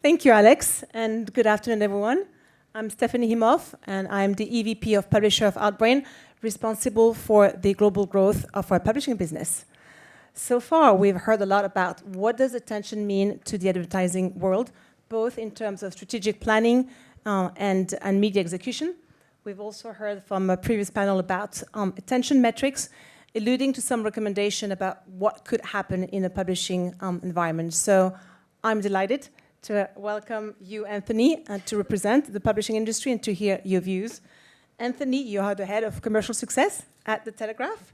Thank you, Alex, and good afternoon, everyone. I'm Stephanie Himoff, and I'm the EVP of Publisher of Outbrain, responsible for the global growth of our publishing business. So far, we've heard a lot about what does attention mean to the advertising world, both in terms of strategic planning and media execution. We've also heard from a previous panel about attention metrics, alluding to some recommendation about what could happen in a publishing environment. So I'm delighted to welcome you, Anthony, to represent the publishing industry and to hear your views. Anthony, you are the head of commercial success at The Telegraph.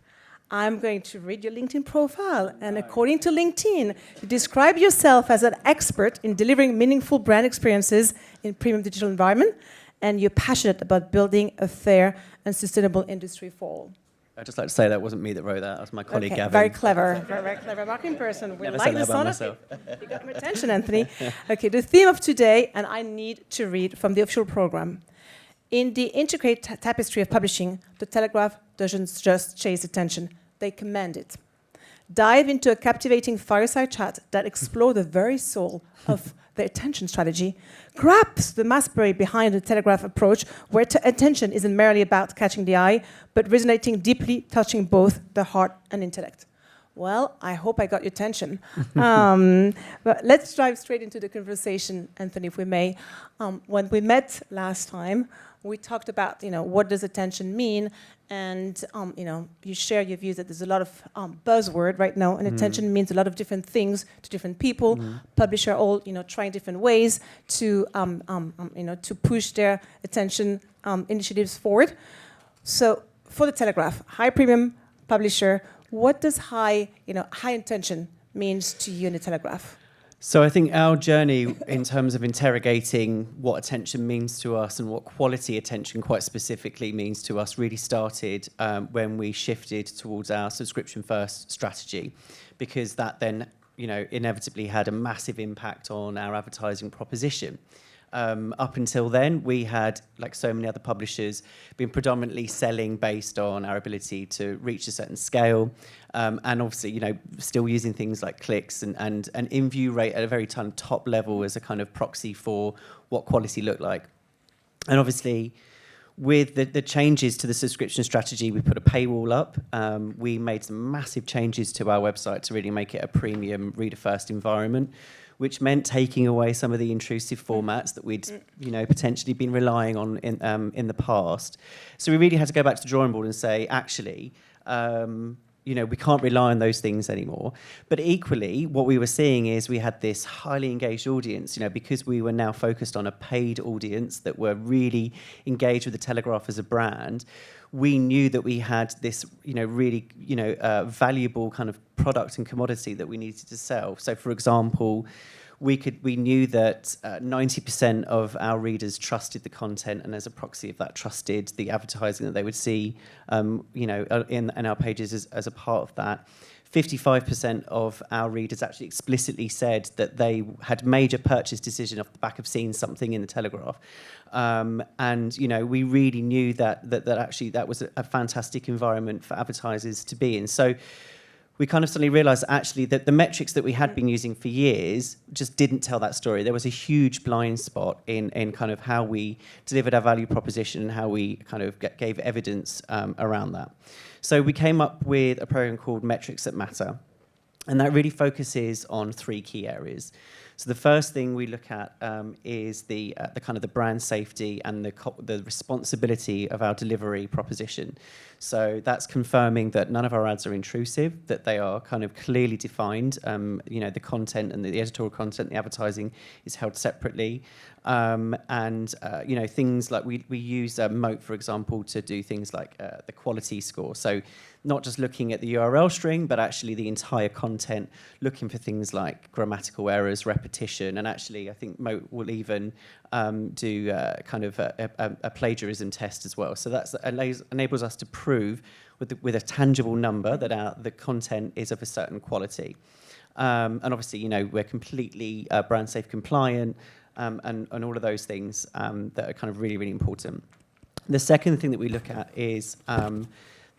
I'm going to read your LinkedIn profile, and according to LinkedIn, you describe yourself as an expert in delivering meaningful brand experiences in premium digital environment, and you're passionate about building a fair and sustainable industry for all. I'd just like to say that wasn't me that wrote that. That was my colleague, Gavin. Very clever, very clever marketing person. We like the sound of it. You got my attention, Anthony. Okay, the theme of today, and I need to read from the official program. In the intricate tapestry of publishing, The Telegraph doesn't just chase attention, they command it. Dive into a captivating fireside chat that explores the very soul of the attention strategy, grasps the mastery behind the Telegraph approach, where attention isn't merely about catching the eye, but resonating deeply, touching both the heart and intellect. Well, I hope I got your attention. But let's dive straight into the conversation, Anthony, if we may. When we met last time, we talked about, what does attention mean, and you share your views that there's a lot of buzzword right now, and attention means a lot of different things to different people. Publishers are all, trying different ways to push their attention initiatives forward. So, for The Telegraph, high premium publisher, what does high intention means to you in The Telegraph? So I think our journey in terms of interrogating what attention means to us and what quality attention quite specifically means to us really started when we shifted towards our subscription-first strategy, because that then, inevitably had a massive impact on our advertising proposition. Up until then, we had, like so many other publishers, been predominantly selling based on our ability to reach a certain scale, and obviously, still using things like clicks and in-view rate at a very top level as a kind of proxy for what quality looked like. And obviously, with the changes to the subscription strategy, we put a paywall up. We made some massive changes to our website to really make it a premium reader-first environment, which meant taking away some of the intrusive formats that we'd, potentially been relying on in the past. So we really had to go back to the drawing board and say, actually, we can't rely on those things anymore. But equally, what we were seeing is we had this highly engaged audience, because we were now focused on a paid audience that were really engaged with the Telegraph as a brand. We knew that we had this, really, valuable kind of product and commodity that we needed to sell. So, for example, we knew that 90% of our readers trusted the content, and as a proxy of that, trusted the advertising that they would see, in our pages as a part of that. 55% of our readers actually explicitly said that they had made a purchase decision off the back of seeing something in the Telegraph. And, we really knew that actually that was a fantastic environment for advertisers to be in. So we kind of suddenly realised actually that the metrics that we had been using for years just didn't tell that story. There was a huge blind spot in kind of how we delivered our value proposition and how we kind of gave evidence around that. So we came up with a program called Metrics That Matter, and that really focuses on 3 key areas. So the first thing we look at is the kind of the brand safety and the responsibility of our delivery proposition. So that's confirming that none of our ads are intrusive, that they are kind of clearly defined. The content and the editorial content, the advertising is held separately. Things like we use Moat, for example, to do things like the quality score. So not just looking at the URL string, but actually the entire content, looking for things like grammatical errors, repetition, and actually I think Moat will even do kind of a plagiarism test as well. So that enables us to prove with a tangible number that the content is of a certain quality. And obviously, we're completely brand safe compliant, and all of those things that are kind of really, really important. The second thing that we look at is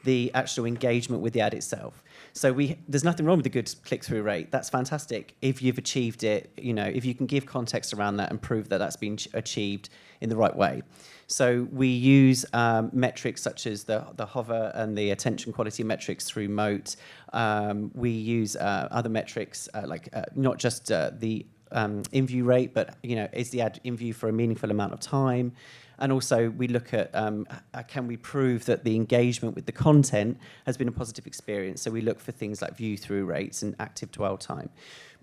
the actual engagement with the ad itself. So there's nothing wrong with the good click-through rate. That's fantastic if you've achieved it, if you can give context around that and prove that that's been achieved in the right way. So we use metrics such as the hover and the attention quality metrics through Moat. We use other metrics like not just the in-view rate, but is the ad in view for a meaningful amount of time? And also we look at can we prove that the engagement with the content has been a positive experience? So we look for things like view-through rates and active dwell time,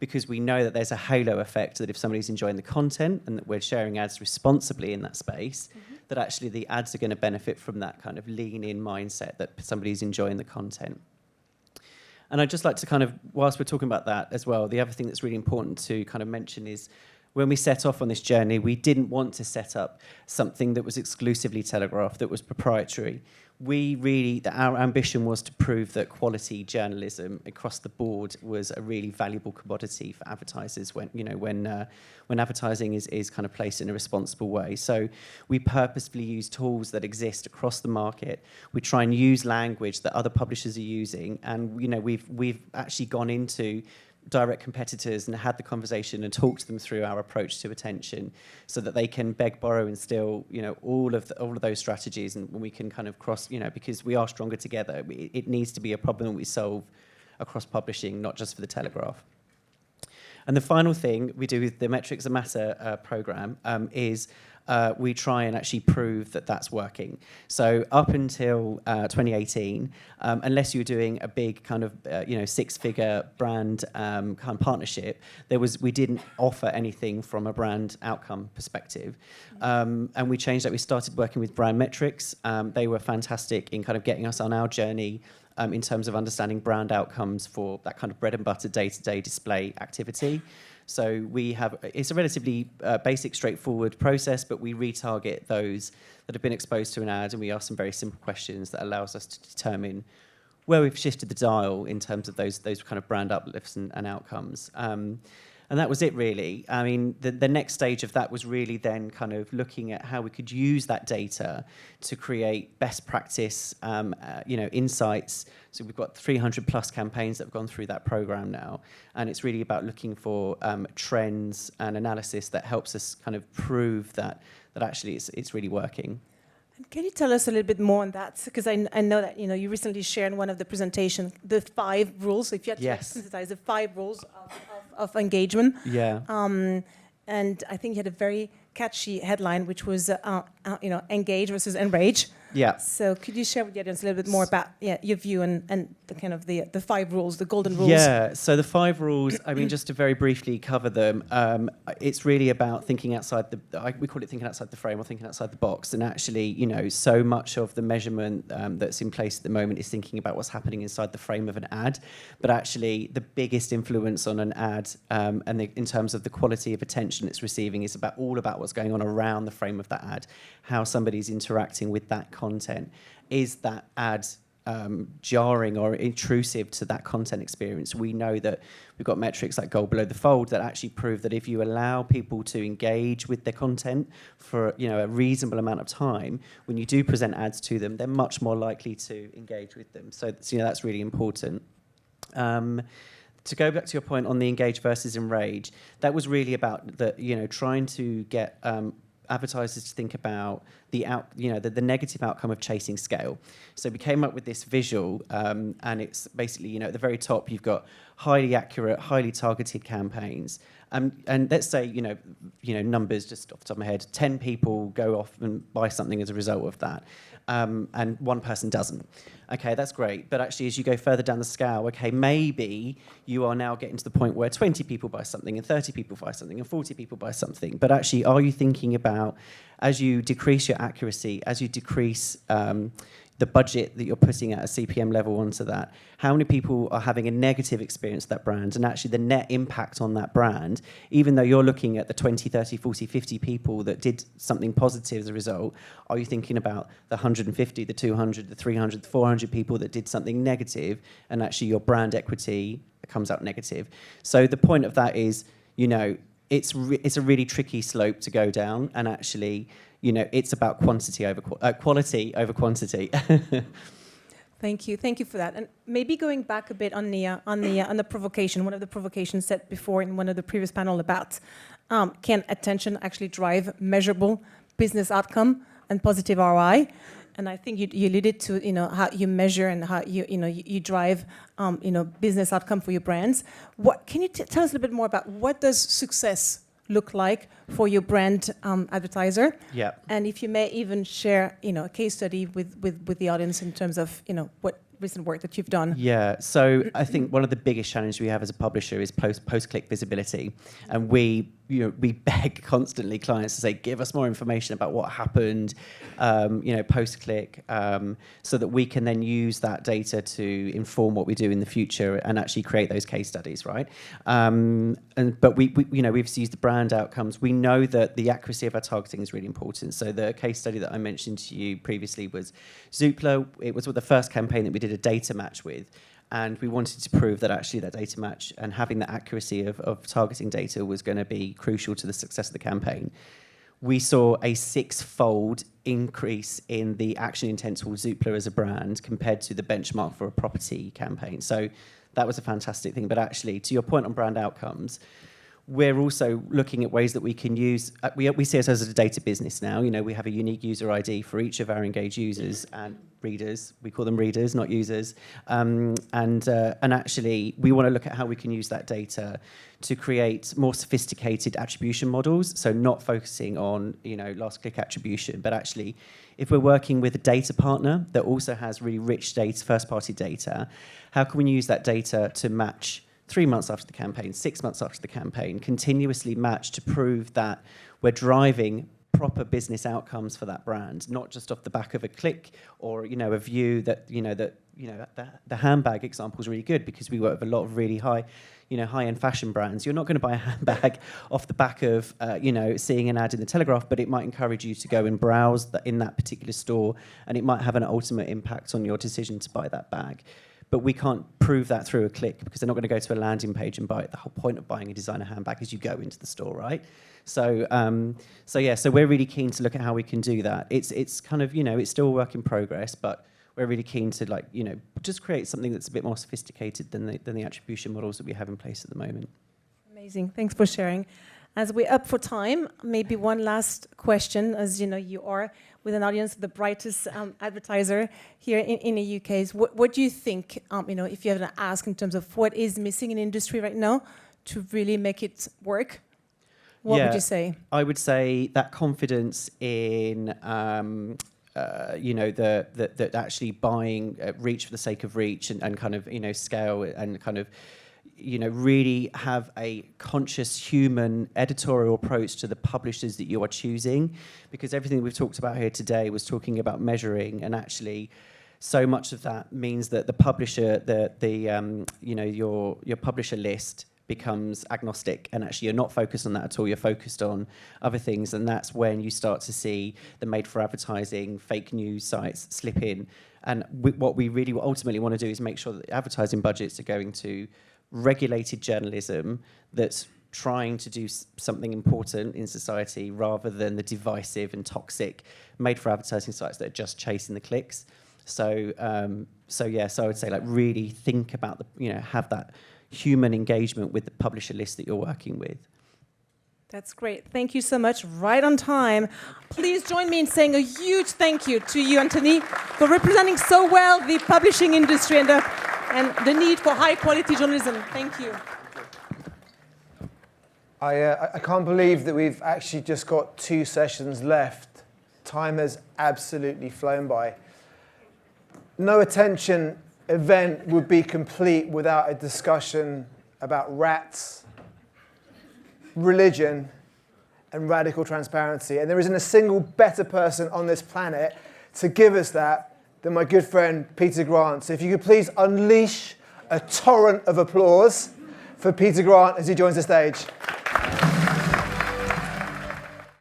because we know that there's a halo effect, that if somebody's enjoying the content and that we're sharing ads responsibly in that space, that actually the ads are going to benefit from that kind of lean-in mindset that somebody's enjoying the content. And I'd just like to kind of, whilst we're talking about that as well, the other thing that's really important to kind of mention is when we set off on this journey, we didn't want to set up something that was exclusively Telegraph, that was proprietary. Our ambition was to prove that quality journalism across the board was a really valuable commodity for advertisers when advertising is kind of placed in a responsible way. So we purposefully use tools that exist across the market. We try and use language that other publishers are using, and we've actually gone into direct competitors and had the conversation and talked them through our approach to attention, so that they can beg, borrow, and steal, all of those strategies, and we can kind of cross, because we are stronger together. It needs to be a problem that we solve across publishing, not just for the Telegraph. And the final thing we do with the Metrics That Matter program is we try and actually prove that that's working. So up until 2018, unless you were doing a big kind of six-figure brand kind of partnership, we didn't offer anything from a brand outcome perspective. And we changed that. We started working with brand metrics. They were fantastic in kind of getting us on our journey in terms of understanding brand outcomes for that kind of bread and butter day-to-day display activity. So it's a relatively basic, straightforward process, but we retarget those that have been exposed to an ad, and we ask some very simple questions that allows us to determine where we've shifted the dial in terms of those kind of brand uplifts and outcomes. And that was it, really. I mean, the next stage of that was really then kind of looking at how we could use that data to create best practice, insights. So we've got 300 plus campaigns that have gone through that program now. And it's really about looking for trends and analysis that helps us kind of prove that actually it's really working. And can you tell us a little bit more on that? Because I know that you recently shared in one of the presentations the 5 rules. So if you had to synthesize the 5 rules of engagement. Yeah. And I think you had a very catchy headline, which was engage versus enrage. Yeah. So could you share with the audience a little bit more about your view and the kind of the 5 rules, the golden rules? Yeah. So the 5 rules, I mean, just to very briefly cover them, it's really about thinking outside we call it thinking outside the frame or thinking outside the box. And actually, so much of the measurement that's in place at the moment is thinking about what's happening inside the frame of an ad. But actually, the biggest influence on an ad in terms of the quality of attention it's receiving is all about what's going on around the frame of that ad, how somebody's interacting with that content. Is that ad jarring or intrusive to that content experience? We know that we've got metrics like gold below the fold that actually prove that if you allow people to engage with their content for a reasonable amount of time, when you do present ads to them, they're much more likely to engage with them. So that's really important. To go back to your point on the engage versus enrage, that was really about trying to get advertisers to think about the negative outcome of chasing scale. So we came up with this visual, and it's basically at the very top you've got highly accurate, highly targeted campaigns, and let's say numbers just off the top of my head, 10 people go off and buy something as a result of that. And 1 person doesn't. Okay, that's great. But actually, as you go further down the scale, okay, maybe you are now getting to the point where 20 people buy something and 30 people buy something and 40 people buy something. But actually, are you thinking about, as you decrease your accuracy, as you decrease the budget that you're putting at a CPM level onto that, how many people are having a negative experience of that brand, and actually the net impact on that brand, even though you're looking at the 20, 30, 40, 50 people that did something positive as a result, are you thinking about the 150, the 200, the 300, the 400 people that did something negative, and actually your brand equity comes out negative? So the point of that is, it's a really tricky slope to go down, and actually, it's about quality over quantity. Thank you for that. And maybe going back a bit on the provocation, one of the provocations said before in one of the previous panel about can attention actually drive measurable business outcome and positive ROI? And I think you alluded to how you measure and how you drive business outcome for your brands. What can you tell us a little bit more about what does success look like for your brand advertiser? Yeah. And if you may even share a case study with the audience in terms of what recent work that you've done. Yeah, so I think one of the biggest challenges we have as a publisher is post-click visibility, and we beg constantly clients to say, give us more information about what happened, post-click, so that we can then use that data to inform what we do in the future and actually create those case studies, right? But we've used the brand outcomes. We know that the accuracy of our targeting is really important. So the case study that I mentioned to you previously was Zoopla. It was the first campaign that we did a data match with. And we wanted to prove that actually that data match and having the accuracy of targeting data was going to be crucial to the success of the campaign. We saw a 6-fold increase in the action intent towards Zoopla as a brand compared to the benchmark for a property campaign. So that was a fantastic thing. But actually, to your point on brand outcomes, we're also looking at ways that we can use, we see ourselves as a data business now. We have a unique user ID for each of our engaged users and readers. We call them readers, not users. And actually, we want to look at how we can use that data to create more sophisticated attribution models. So not focusing on, last click attribution, but actually, if we're working with a data partner that also has really rich data, first party data, how can we use that data to match 3 months after the campaign, 6 months after the campaign, continuously match to prove that we're driving proper business outcomes for that brand, not just off the back of a click or a view that the handbag example is really good because we work with a lot of really high-end fashion brands. You're not going to buy a handbag off the back of seeing an ad in the Telegraph, but it might encourage you to go and browse in that particular store, and it might have an ultimate impact on your decision to buy that bag. But we can't prove that through a click because they're not going to go to a landing page and buy it. The whole point of buying a designer handbag is you go into the store, right? So we're really keen to look at how we can do that. It's kind of, it's still a work in progress, but we're really keen to just create something that's a bit more sophisticated than the attribution models that we have in place at the moment. Amazing. Thanks for sharing. As we're up for time, maybe one last question, as you are with an audience, the brightest advertiser here in the UK. What do you think, if you have to ask in terms of what is missing in industry right now to really make it work? What would you say? I would say that confidence in, that actually buying reach for the sake of reach and kind of, scale and kind of, really have a conscious human editorial approach to the publishers that you are choosing, because everything we've talked about here today was talking about measuring, and actually so much of that means that the publisher, your publisher list becomes agnostic, and actually you're not focused on that at all. You're focused on other things, and that's when you start to see the made for advertising fake news sites slip in. And what we really ultimately want to do is make sure that the advertising budgets are going to regulated journalism that's trying to do something important in society, rather than the divisive and toxic made for advertising sites that are just chasing the clicks. So I would say really think about have that human engagement with the publisher list that you're working with. That's great. Thank you so much. Right on time. Please join me in saying a huge thank you to you, Anthony, for representing so well the publishing industry and the need for high-quality journalism. Thank you. I can't believe that we've actually just got 2 sessions left. Time has absolutely flown by. No Attention event would be complete without a discussion about rats, religion, and radical transparency. And there isn't a single better person on this planet to give us that than my good friend Peter Grant. So if you could please unleash a torrent of applause for Peter Grant as he joins the stage.